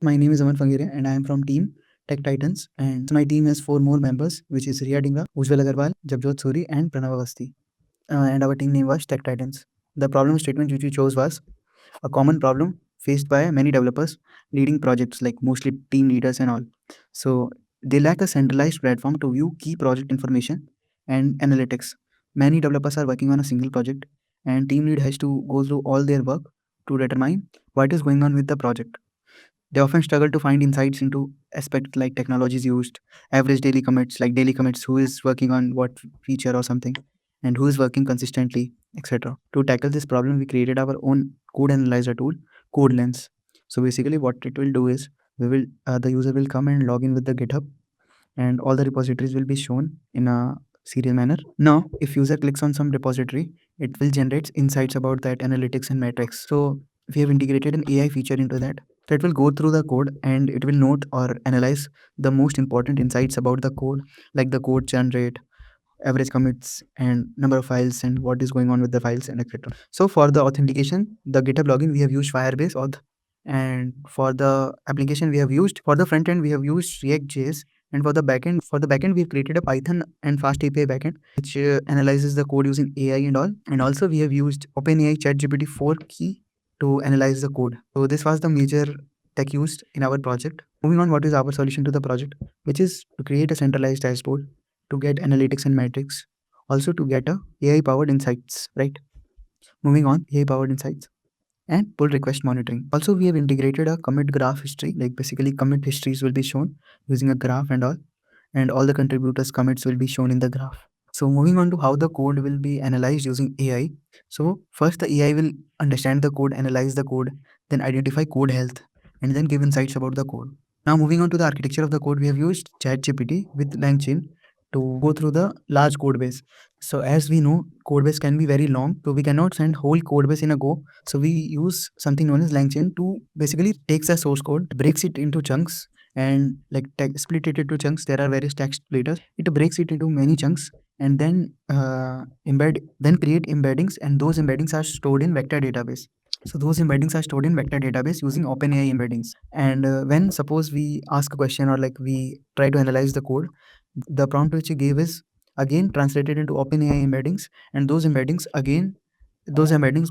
My name is Aman Fungire and I am from Team TechTitans. And my team has 4 more members, which is Rhea Dhingra, Ujjwal Agarwal, Jabjot Suri, and Pranava Vasthi. And our team name was TechTitans. The problem statement which we chose was a common problem faced by many developers leading projects, like mostly team leaders and all. So they lack a centralized platform to view key project information and analytics. Many developers are working on a single project, and team lead has to go through all their work to determine what is going on with the project. They often struggle to find insights into aspects like technologies used, average daily commits, who is working on what feature or something, and who is working consistently, etc. To tackle this problem, we created our own code analyzer tool, CodeLens. So basically, what it will do is the user will come and log in with the GitHub, and all the repositories will be shown in a serial manner. Now, if user clicks on some repository, it will generate insights about that analytics and metrics. So we have integrated an AI feature into that. So it will go through the code and it will note or analyze the most important insights about the code, like the code churn rate, average commits, and number of files, and what is going on with the files, and etc. So for the authentication, the GitHub login, we have used Firebase auth, and for the application for the front end we have used React.js, and for the backend we have created a Python and FastAPI backend which analyzes the code using AI and all. And also we have used OpenAI ChatGPT 4 key to analyze the code. So this was the major tech used in our project. Moving on, what is our solution to the project, which is to create a centralized dashboard to get analytics and metrics, also to get a AI powered insights, right? Moving on, AI powered insights and pull request monitoring. Also, we have integrated a commit graph history, like basically commit histories will be shown using a graph and all the contributors commits will be shown in the graph. So moving on to how the code will be analyzed using AI. So first the AI will understand the code, analyze the code, then identify code health, and then give insights about the code. Now moving on to the architecture of the code, we have used ChatGPT with LangChain to go through the large code base. So as we know, code base can be very long, so we cannot send whole code base in a go. So we use something known as LangChain to basically takes the source code, breaks it into chunks, and like split it into chunks. There are various text splitters. It breaks it into many chunks and then create embeddings, and those embeddings are stored in vector database. So those embeddings are stored in vector database using OpenAI embeddings. And when suppose we ask a question or like we try to analyze the code, the prompt which you gave is again translated into OpenAI embeddings, and those embeddings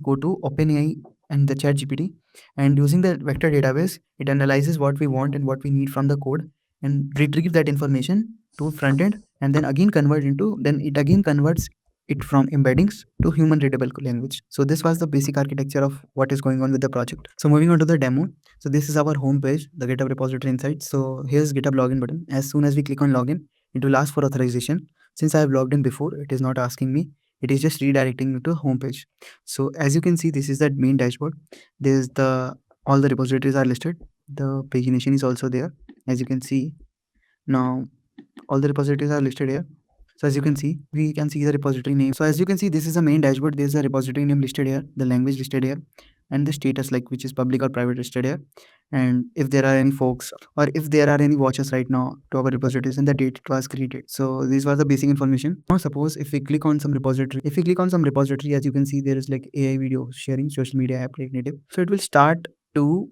go to OpenAI and the ChatGPT, and using the vector database, it analyzes what we want and what we need from the code and retrieve that information to front end, and then it again converts it from embeddings to human readable language. So this was the basic architecture of what is going on with the project. So moving on to the demo. So this is our home page, the GitHub repository insights. So here's GitHub login button. As soon as we click on login, it will ask for authorization. Since I have logged in before, it is not asking me. It is just redirecting me to home page. So as you can see, this is the main dashboard. There's all the repositories are listed. The pagination is also there. As you can see, now all the repositories are listed here. So as you can see, we can see the repository name. So as you can see, this is the main dashboard. There's a repository name listed here, the language listed here, and the status, like which is public or private, listed here. And if there are any folks or if there are any watchers right now to our repositories and the date it was created. So these were the basic information. Now suppose if we click on some repository, as you can see, there is like AI video sharing, social media app, React Native. So it will start to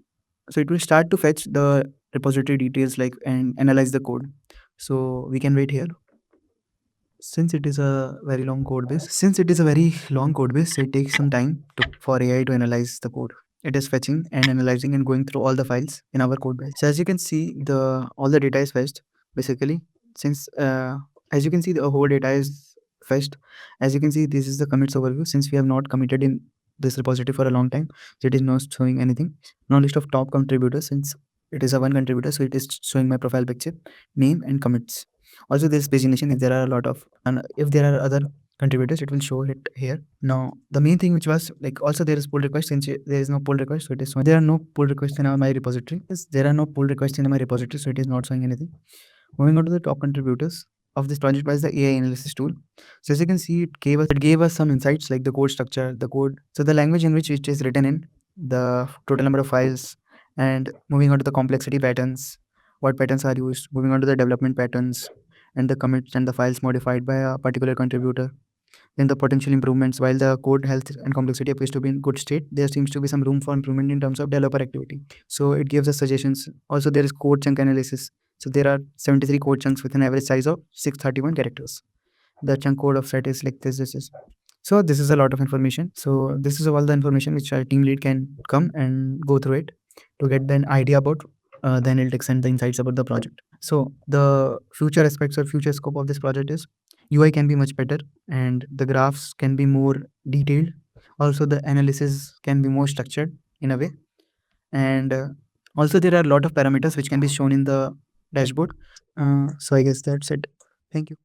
fetch the repository details like and analyze the code. So we can wait here. Since it is a very long code base, it takes some time for AI to analyze the code. It is fetching and analyzing and going through all the files in our code base. So as you can see, all the data is fetched basically. Since as you can see, the whole data is fetched. As you can see, this is the commits overview. Since we have not committed in this repository for a long time, so it is not showing anything. Now list of top contributors, since it is a one contributor, so it is showing my profile picture, name, and commits. Also, there's pagination. If there are a lot of, and if there are other contributors, it will show it here. Now, the main thing which was like, also there is pull request. Since there is no pull request, so it is showing. There are no pull requests in my repository. Yes, there are no pull requests in my repository, so it is not showing anything. Moving on to the top contributors of this project was the AI analysis tool. So as you can see, it gave us some insights like the code structure, the code, so the language in which it is written in, the total number of files, and moving on to the complexity patterns, what patterns are used, moving on to the development patterns, and the commits and the files modified by a particular contributor. Then the potential improvements. While the code health and complexity appears to be in good state, there seems to be some room for improvement in terms of developer activity. So it gives us suggestions. Also, there is code chunk analysis. So there are 73 code chunks with an average size of 631 characters. The chunk code of set is like this. So this is a lot of information. So this is all the information which our team lead can come and go through it to get an idea about the analytics and the insights about the project. So the future aspects or future scope of this project is UI can be much better and the graphs can be more detailed. Also the analysis can be more structured in a way. And also there are a lot of parameters which can be shown in the dashboard. So I guess that's it. Thank you.